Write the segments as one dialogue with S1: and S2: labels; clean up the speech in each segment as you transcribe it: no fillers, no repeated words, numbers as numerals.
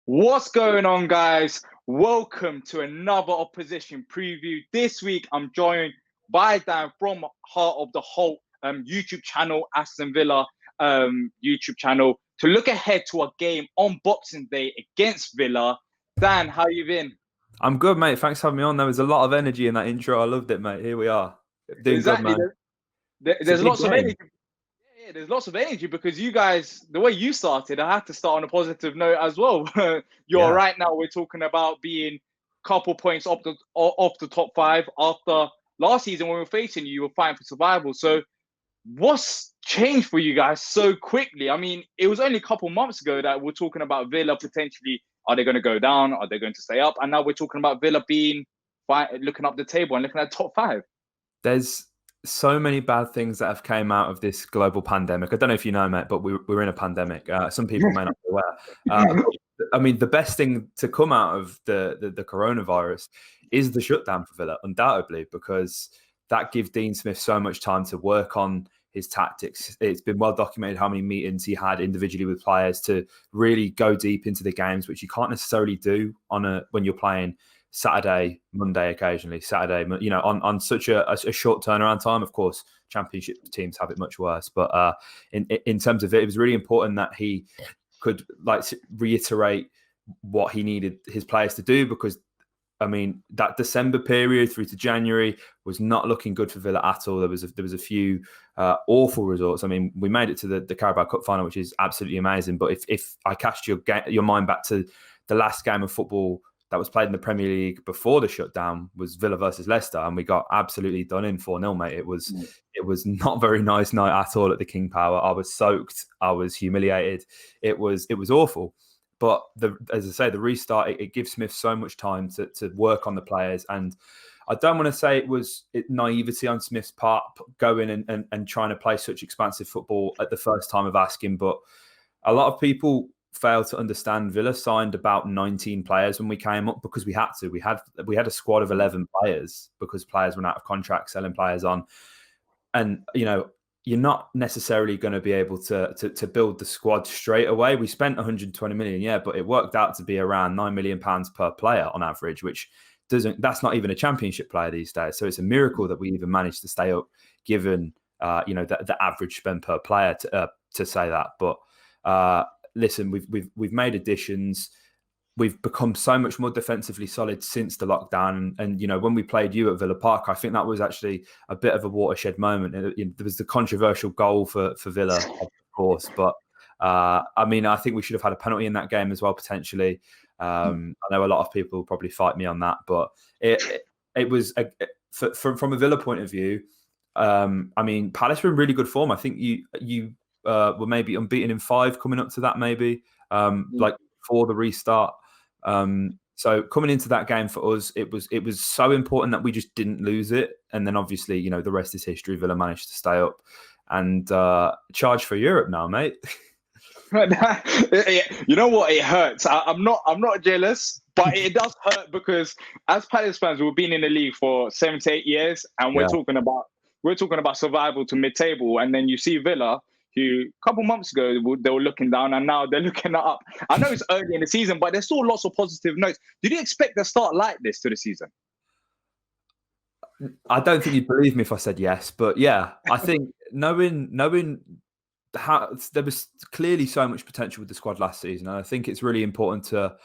S1: What's going on, guys? Welcome to another opposition preview. This week, I'm joined by Dan from Heart of the Holte YouTube channel, Aston Villa YouTube channel, to look ahead to a game on Boxing Day against Villa. Dan, how you been?
S2: I'm good, mate. Thanks for having me on. There was a lot of energy in that intro. I loved it, mate. Here we are. Doing
S1: Exactly.
S2: good, man. It's a
S1: There's
S2: big
S1: lots of
S2: game.
S1: energy. Yeah, there's lots of energy because you guys, the way you started, I had to start on a positive note as well. You're
S2: Yeah.
S1: right now. We're talking about being couple points off the top five after last season when we were facing you. You were fighting for survival. So, what's changed for you guys so quickly? I mean, it was only a couple months ago that we're talking about Villa potentially. Are they going to go down? Are they going to stay up? And now we're talking about Villa being looking up the table and looking at top five.
S2: There's so many bad things that have came out of this global pandemic. I don't know if you know, mate, but we're in a pandemic. Some people may not be aware. I mean, the best thing to come out of the coronavirus is the shutdown for Villa, undoubtedly, because that gives Dean Smith so much time to work on his tactics. It's been well documented how many meetings he had individually with players to really go deep into the games, which you can't necessarily do when you're playing Saturday, Monday, occasionally Saturday, on such a short turnaround time. Of course, championship teams have it much worse, but in terms of it was really important that he could reiterate what he needed his players to do, because I mean, that December period through to January was not looking good for Villa at all. There was a few awful results. I mean, we made it to the Carabao Cup final, which is absolutely amazing. But if I cast your mind back to the last game of football that was played in the Premier League before the shutdown, was Villa versus Leicester, and we got absolutely done in 4-0, mate. It was not a very nice night at all at the King Power. I was soaked. I was humiliated. It was awful. But as I say, the restart, it gives Smith so much time to work on the players. And I don't want to say it was naivety on Smith's part, going and trying to play such expansive football at the first time of asking. But a lot of people fail to understand Villa signed about 19 players when we came up because we had to. We had a squad of 11 players because players went out of contract, selling players on. And, you're not necessarily going to be able to build the squad straight away. We spent 120 million, yeah, but it worked out to be around £9 million per player on average, which that's not even a championship player these days. So it's a miracle that we even managed to stay up, given the average spend per player to say that. But listen, we've made additions. We've become so much more defensively solid since the lockdown. And when we played you at Villa Park, I think that was actually a bit of a watershed moment. There was the controversial goal for Villa, of course. But, I mean, I think we should have had a penalty in that game as well, potentially. I know a lot of people will probably fight me on that. But it was, from a Villa point of view, I mean, Palace were in really good form. I think you were maybe unbeaten in 5 coming up to that, maybe, like before the restart. So coming into that game for us, it was so important that we just didn't lose it. And then obviously, the rest is history. Villa managed to stay up and charge for Europe now, mate.
S1: You know what? It hurts. I'm not jealous, but it does hurt because as Palace fans, we've been in the league for 7 to 8 years, and we're talking about survival to mid-table, and then you see Villa, who a couple months ago they were looking down, and now they're looking up. I know it's early in the season, but there's still lots of positive notes. Did you expect to start like this to the season?
S2: I don't think you'd believe me if I said yes, but yeah, I think knowing how there was clearly so much potential with the squad last season, and I think it's really important to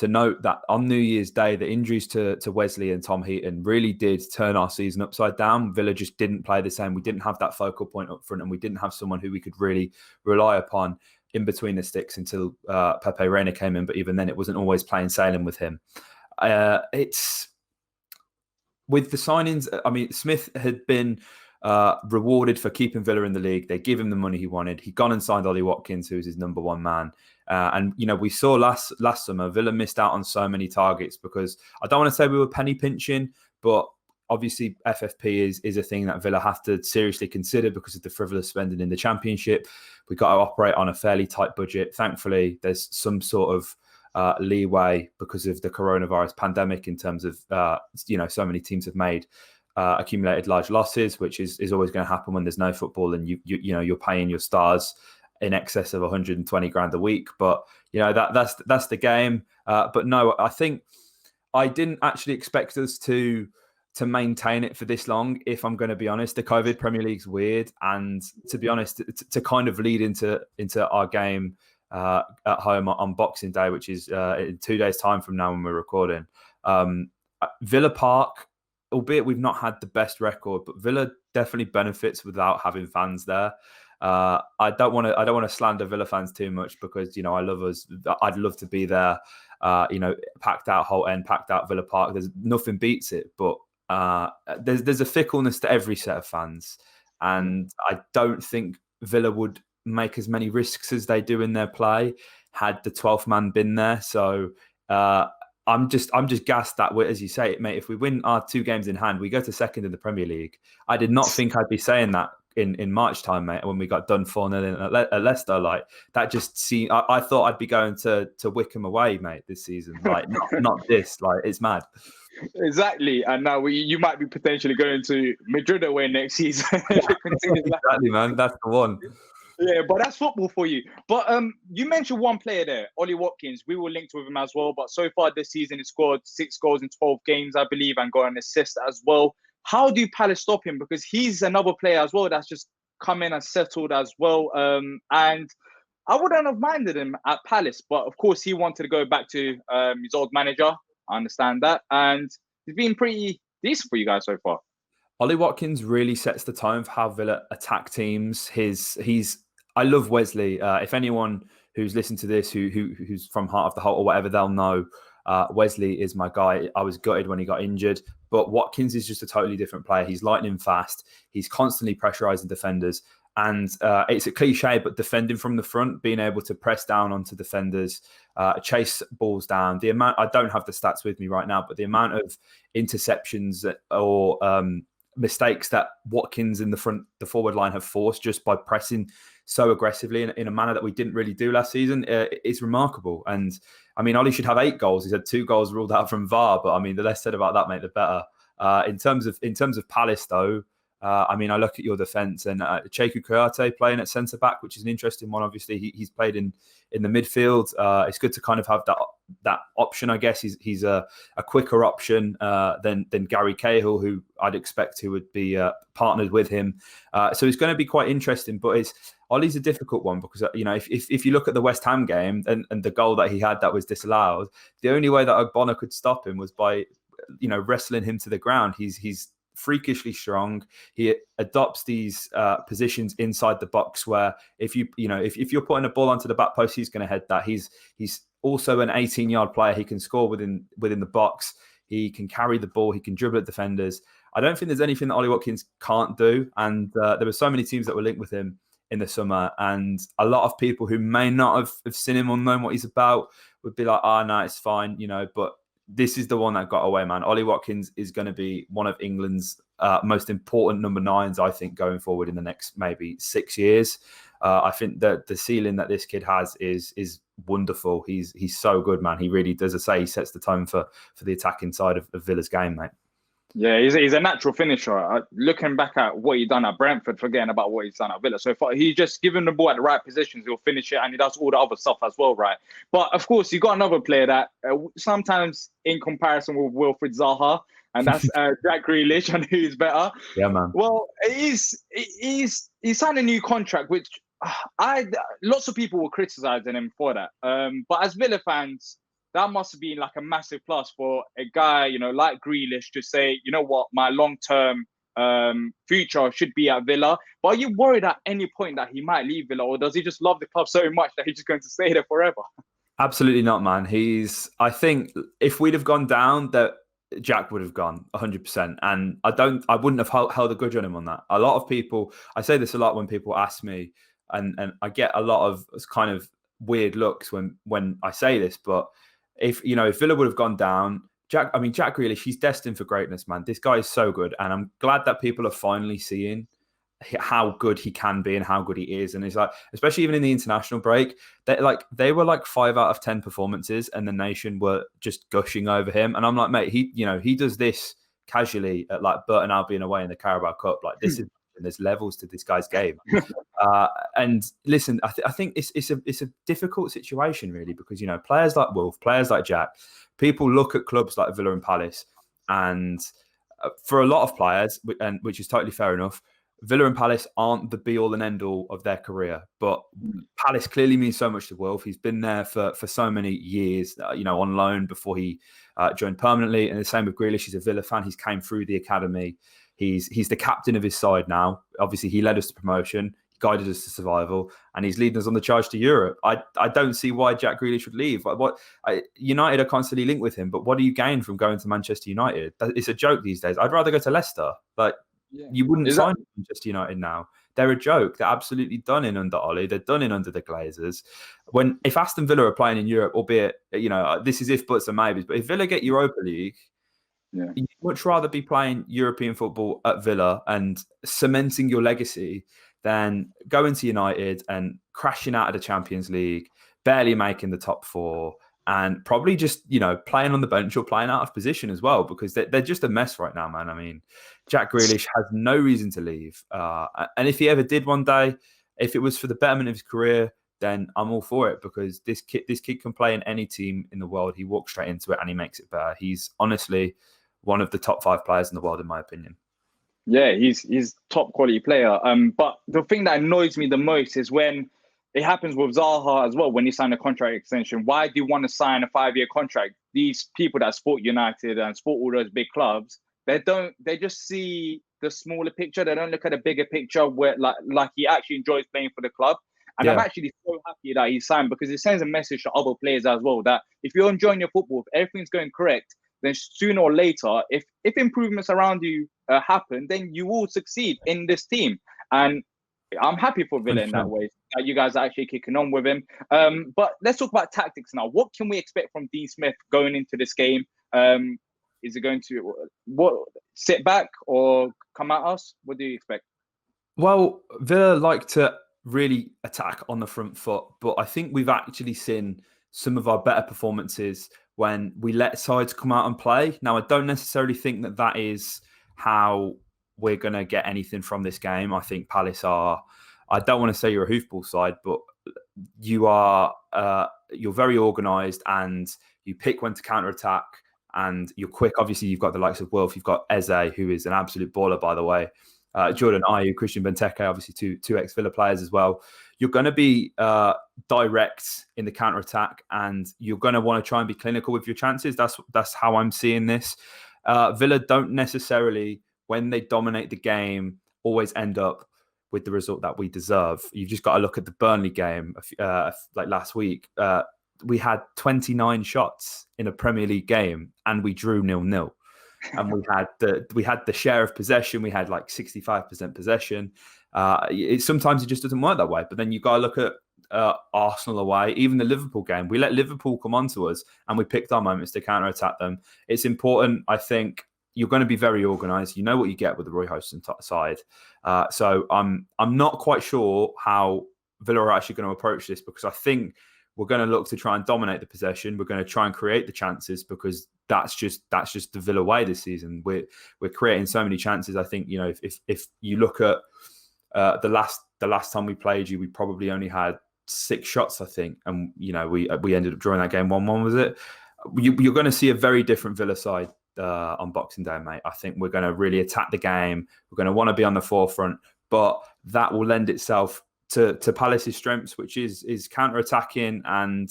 S2: note that on New Year's Day, the injuries to Wesley and Tom Heaton really did turn our season upside down. Villa just didn't play the same. We didn't have that focal point up front, and we didn't have someone who we could really rely upon in between the sticks until Pepe Reina came in. But even then, it wasn't always plain sailing with him. It's with the signings. I mean, Smith had been rewarded for keeping Villa in the league. They give him the money he wanted. He'd gone and signed Ollie Watkins, who was his number one man. And we saw last summer, Villa missed out on so many targets because I don't want to say we were penny pinching, but obviously FFP is a thing that Villa have to seriously consider because of the frivolous spending in the Championship. We've got to operate on a fairly tight budget. Thankfully, there's some sort of leeway because of the coronavirus pandemic in terms of, so many teams have made accumulated large losses, which is always going to happen when there's no football and you're paying your stars in excess of 120 grand a week. But that's the game. But no, I think I didn't actually expect us to maintain it for this long. If I'm going to be honest, the COVID Premier League's weird, and to be honest, to kind of lead into our game at home on Boxing Day, which is in 2 days' time from now when we're recording. Villa Park, albeit we've not had the best record, but Villa definitely benefits without having fans there. I don't want to slander Villa fans too much because I love us. I'd love to be there. Packed out Holte End, packed out Villa Park. There's nothing beats it, but there's a fickleness to every set of fans, and I don't think Villa would make as many risks as they do in their play had the 12th man been there. So I'm just gassed that, as you say, mate, if we win our 2 games in hand, we go to second in the Premier League. I did not think I'd be saying that in March time, mate, when we got done 4-0 at Leicester. Like, that just seemed, I thought I'd be going to Wickham away, mate, this season. Like, not this. Like, it's mad.
S1: Exactly, and now you might be potentially going to Madrid away next season.
S2: Exactly, man. That's the one.
S1: Yeah, but that's football for you. But you mentioned one player there, Ollie Watkins. We were linked with him as well. But so far this season, he scored 6 goals in 12 games, I believe, and got an assist as well. How do Palace stop him? Because he's another player as well that's just come in and settled as well. And I wouldn't have minded him at Palace, but of course he wanted to go back to his old manager. I understand that, and he's been pretty decent for you guys so far.
S2: Ollie Watkins really sets the tone for how Villa attack teams. I love Wesley. If anyone who's listened to this, who's from Heart of the Holte or whatever, they'll know Wesley is my guy. I was gutted when he got injured, but Watkins is just a totally different player. He's lightning fast. He's constantly pressurizing defenders. And it's a cliche, but defending from the front, being able to press down onto defenders, chase balls down. The amount, I don't have the stats with me right now, but the amount of interceptions or mistakes that Watkins in the forward line have forced just by pressing so aggressively in a manner that we didn't really do last season is remarkable. And I mean, Ollie should have 8 goals. He's had 2 goals ruled out from VAR, but I mean, the less said about that, mate, the better. In terms of Palace, though, I mean, I look at your defence and Cheku Kouyaté playing at centre back, which is an interesting one. Obviously, he's played in the midfield. It's good to kind of have that option. I guess he's a quicker option than Gary Cahill, who I'd expect who would be partnered with him. So it's going to be quite interesting. But Ollie's a difficult one because if you look at the West Ham game and the goal that he had that was disallowed, the only way that Ogbonna could stop him was by wrestling him to the ground. He's freakishly strong. He adopts these positions inside the box where if you're putting a ball onto the back post, he's going to head that. He's also an 18-yard player. He can score within the box. He can carry the ball. He can dribble at defenders. I don't think there's anything that Ollie Watkins can't do. And there were so many teams that were linked with him in the summer, and a lot of people who may not have seen him or known what he's about would be like, no, it's fine, but this is the one that got away, man. Ollie Watkins is going to be one of England's most important number 9s, I think, going forward in the next maybe 6 years. I think that the ceiling that this kid has is wonderful. He's so good, man. He really does. I say he sets the tone for the attacking side of Villa's game, mate.
S1: Yeah, he's a natural finisher. Looking back at what he's done at Brentford, forgetting about what he's done at Villa. So far, he's just given the ball at the right positions, he'll finish it, and he does all the other stuff as well, right? But of course, you got another player that sometimes in comparison with Wilfried Zaha, and that's Jack Grealish, and who's better.
S2: Yeah, man.
S1: Well, he's signed a new contract, which lots of people were criticizing him for that. But as Villa fans, that must have been like a massive plus for a guy, like Grealish to say, you know what, my long-term future should be at Villa. But are you worried at any point that he might leave Villa, or does he just love the club so much that he's just going to stay there forever?
S2: Absolutely not, man. I think if we'd have gone down, that Jack would have gone 100%. And I wouldn't have held a grudge on him on that. A lot of people, I say this a lot when people ask me, and I get a lot of kind of weird looks when I say this, but if Villa would have gone down, Jack Grealish, he's destined for greatness, man. This guy is so good, and I'm glad that people are finally seeing how good he can be and how good he is. And it's like, especially even in the international break, they were like 5 out of 10 performances, and the nation were just gushing over him. And I'm like, mate, he does this casually at like Burton Albion away in the Carabao Cup. Like, this is There's levels to this guy's game. And listen, I think it's a difficult situation really, because players like Wolf, players like Jack, people look at clubs like Villa and Palace, and for a lot of players, and which is totally fair enough, Villa and Palace aren't the be all and end all of their career, but Palace clearly means so much to Wolf. He's been there for so many years, on loan before he joined permanently. And the same with Grealish. He's a Villa fan. He's came through the academy. He's the captain of his side now. Obviously, he led us to promotion, he guided us to survival, and he's leading us on the charge to Europe. I don't see why Jack Grealish would leave. United are constantly linked with him, but what do you gain from going to Manchester United? It's a joke these days. I'd rather go to Leicester. You wouldn't sign Manchester United now. They're a joke. They're absolutely done in under Ollie. They're done in under the Glazers. If Aston Villa are playing in Europe, albeit, this is if buts and maybes, but if Villa get Europa League, you'd much rather be playing European football at Villa and cementing your legacy than going to United and crashing out of the Champions League, barely making the top four, and probably just, playing on the bench or playing out of position as well, because they're just a mess right now, man. I mean, Jack Grealish has no reason to leave. And if he ever did one day, if it was for the betterment of his career, then I'm all for it, because this kid can play in any team in the world. He walks straight into it and he makes it better. He's honestly one of the top 5 players in the world, in my opinion.
S1: Yeah, he's top quality player. But the thing that annoys me the most is when it happens with Zaha as well, when he signed a contract extension. Why do you want to sign a 5-year contract? These people that support United and support all those big clubs, they just see the smaller picture. They don't look at the bigger picture where like he actually enjoys playing for the club. And I'm actually so happy that he signed, because it sends a message to other players as well that if you're enjoying your football, if everything's going correct, then sooner or later, if improvements around you happen, then you will succeed in this team. And I'm happy for Villa in that way, that you guys are actually kicking on with him. But let's talk about tactics now. What can we expect from Dean Smith going into this game? Is it going to sit back or come at us? What do you expect?
S2: Well, Villa like to really attack on the front foot, but I think we've actually seen some of our better performances when we let sides come out and play. Now, I don't necessarily think that is how we're going to get anything from this game. I think Palace are, I don't want to say you're a hoofball side, but you're very organised and you pick when to counter-attack and you're quick. Obviously, you've got the likes of Wolf, you've got Eze, who is an absolute baller, by the way. Jordan Ayew, Christian Benteke, obviously two ex-Villa players as well. You're going to be direct in the counter-attack and you're going to want to try and be clinical with your chances. That's how I'm seeing this. Villa don't necessarily, when they dominate the game, always end up with the result that we deserve. You've just got to look at the Burnley game like last week. We had 29 shots in a Premier League game and we drew 0-0. And we had the share of possession. We had like 65% possession. Sometimes it just doesn't work that way. But then you got to look at Arsenal away, even the Liverpool game. We let Liverpool come onto us and we picked our moments to counter-attack them. It's important, I think. You're going to be very organised. You know what you get with the Roy Hodgson side. So I'm not quite sure how Villa are actually going to approach this, because I think we're going to look to try and dominate the possession. We're going to try and create the chances, because that's just the Villa way this season. We're creating so many chances. I think, if you look at the last time we played you, we probably only had 6 shots, I think, and we ended up drawing that game 1-1. Was it? You're going to see a very different Villa side on Boxing Day, mate. I think we're going to really attack the game. We're going to want to be on the forefront, but that will lend itself to Palace's strengths, which is counter-attacking, and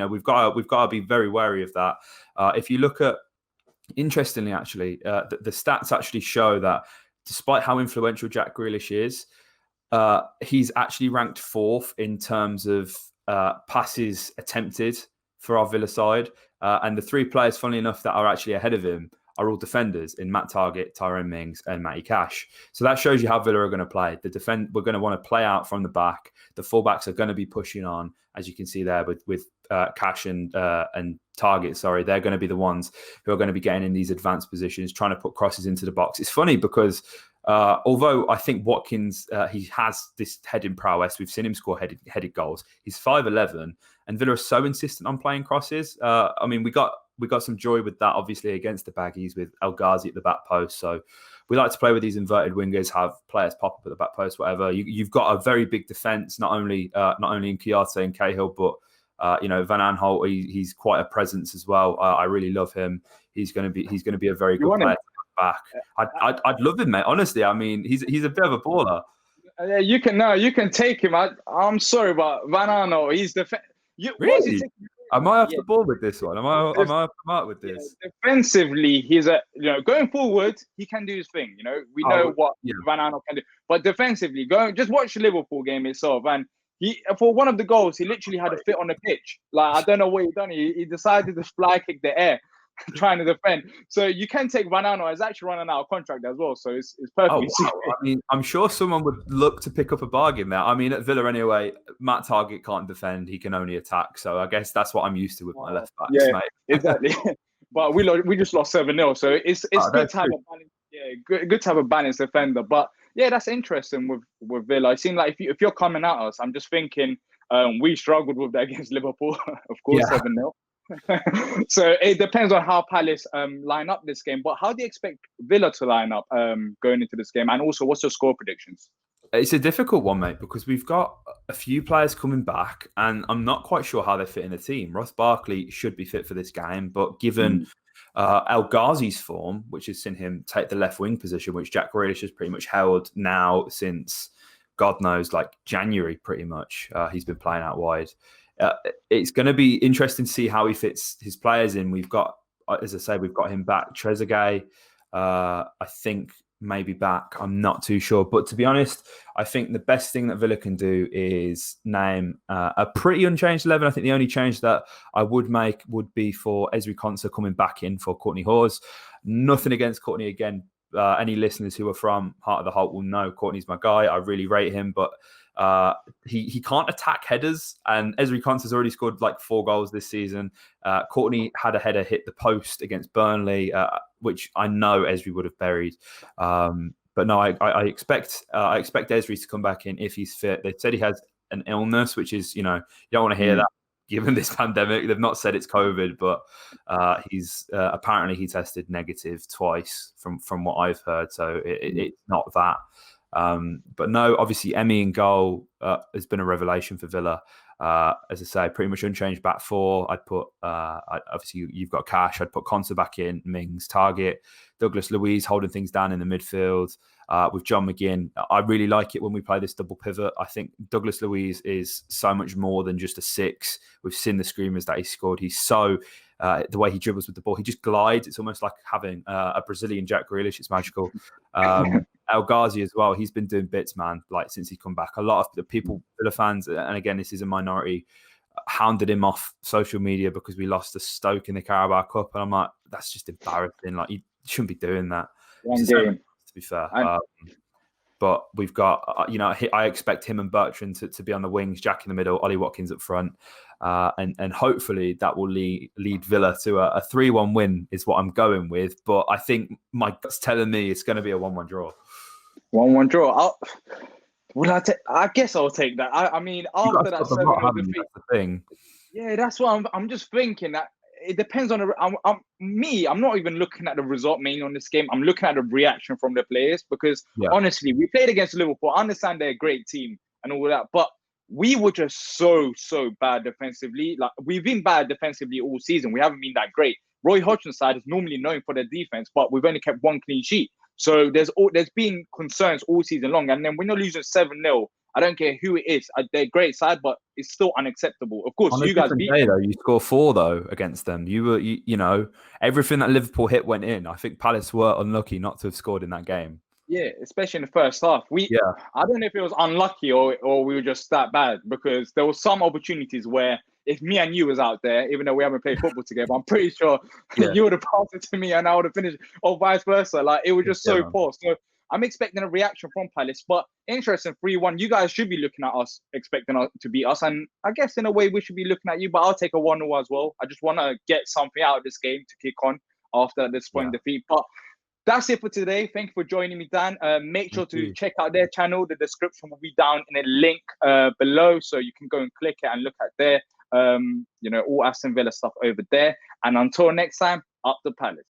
S2: we've got to be very wary of that. If you look at, interestingly, actually, the stats actually show that despite how influential Jack Grealish is, he's actually ranked 4th in terms of passes attempted for our Villa side. And the 3 players, funnily enough, that are actually ahead of him are all defenders in Matt Targett, Tyrone Mings and Matty Cash. So that shows you how Villa are going to play. We're going to want to play out from the back. The fullbacks are going to be pushing on, as you can see there with Cash and Targett. Sorry, they're going to be the ones who are going to be getting in these advanced positions, trying to put crosses into the box. It's funny because although I think Watkins, he has this heading prowess. We've seen him score headed goals. He's 5'11", and Villa are so insistent on playing crosses. We got some joy with that, obviously, against the Baggies with El Ghazi at the back post. So we like to play with these inverted wingers, have players pop up at the back post, whatever. You've got a very big defence, not only in Kouyaté and Cahill, but Van Aanholt, he's quite a presence as well. I really love him. He's going to be a very good player back. I'd love him, mate. Honestly, I mean, he's a bit of a baller.
S1: Yeah, you can take him. I'm sorry, but Van Aanholt, he's
S2: really. Am I off the ball with this one? Am I off the mark with this?
S1: Yeah, defensively, he's going forward, he can do his thing. We know what Van Aanholt can do, but defensively, just watch the Liverpool game itself, and he, for one of the goals, he literally had a fit on the pitch. Like, I don't know what he done. He decided to fly kick the air, trying to defend. So you can take Van Aanholt. He's actually running out of contract as well, so it's perfectly.
S2: Oh, wow. I mean, I'm sure someone would look to pick up a bargain there. I mean, at Villa anyway, Matt Targett can't defend; he can only attack. So I guess that's what I'm used to with my left backs, mate.
S1: Exactly. But we just lost 7-0, so it's good to have a balance. Yeah, good to have a balanced defender. But yeah, that's interesting with Villa. It seems like if you're coming at us, I'm just thinking we struggled with that against Liverpool, of course, 7-0. So it depends on how Palace line up this game. But how do you expect Villa to line up going into this game? And also, what's your score predictions?
S2: It's a difficult one, mate, because we've got a few players coming back, and I'm not quite sure how they fit in the team. Ross Barkley should be fit for this game, but given El Ghazi's form, which has seen him take the left wing position, which Jack Grealish has pretty much held now since God knows, like January, pretty much. He's been playing out wide. It's going to be interesting to see how he fits his players in. We've got, as I say, we've got him back. Trezeguet, I think, maybe back. I'm not too sure. But to be honest, I think the best thing that Villa can do is name a pretty unchanged 11. I think the only change that I would make would be for Ezri Konsa coming back in for Courtney Hawes. Nothing against Courtney again. Any listeners who are from Heart of the Holte will know Courtney's my guy. I really rate him, but he can't attack headers, and Ezri Konsa's already scored like 4 goals this season. Courtney had a header hit the post against Burnley, which I know Ezri would have buried. But no, I expect Ezri to come back in if he's fit. They said he has an illness, which is, you don't want to hear that given this pandemic. They've not said it's COVID, but he's apparently he tested negative twice from what I've heard. So it's not that. But no, obviously Emi in goal has been a revelation for Villa. As I say, pretty much unchanged back 4. I'd put obviously you've got Cash. I'd put Konsa back in, Mings, Targett, Douglas Luiz holding things down in the midfield with John McGinn. I really like it when we play this double pivot. I think Douglas Luiz is so much more than just a 6. We've seen the screamers that he scored. He's so the way he dribbles with the ball, he just glides. It's almost like having a Brazilian Jack Grealish. It's magical. El Ghazi as well. He's been doing bits, man. Like since he come back, a lot of the people, Villa fans, and again, this is a minority, hounded him off social media because we lost to Stoke in the Carabao Cup, and I'm like, that's just embarrassing. Like you shouldn't be doing that. To be fair. But we've got, I expect him and Bertrand to be on the wings, Jack in the middle, Ollie Watkins up front. And hopefully that will lead Villa to a 3-1 win is what I'm going with. But I think my gut's telling me it's going to be a 1-1 draw.
S1: 1-1 draw. I guess I'll take that. I mean, after that 7-0 defeat,
S2: that's the thing.
S1: Yeah, that's what I'm just thinking that it depends on I'm not even looking at the result mainly on this game. I'm looking at the reaction from the players because honestly, we played against Liverpool. I understand they're a great team and all that, but we were just so bad defensively. Like we've been bad defensively all season. We haven't been that great. Roy Hodgson's side is normally known for their defense, but we've only kept 1 clean sheet. So there's been concerns all season long. And then when you're losing 7-0, I don't care who it is. They're a great side, but it's still unacceptable. Of course, you guys beat them.
S2: Though, you score 4 though against them. You know, everything that Liverpool hit went in. I think Palace were unlucky not to have scored in that game.
S1: Yeah, especially in the first half. I don't know if it was unlucky or we were just that bad because there were some opportunities where if me and you was out there, even though we haven't played football together, I'm pretty sure you would have passed it to me and I would have finished, or vice versa. Like it was just so poor. So I'm expecting a reaction from Palace, but interesting 3-1. You guys should be looking at us, expecting us to beat us, and I guess in a way we should be looking at you. But I'll take a 1-0 as well. I just want to get something out of this game to kick on after this point defeat. But that's it for today. Thank you for joining me, Dan. Make sure to check out their channel. The description will be down in a link below, so you can go and click it and look at their, all Aston Villa stuff over there. And until next time, up the Palace.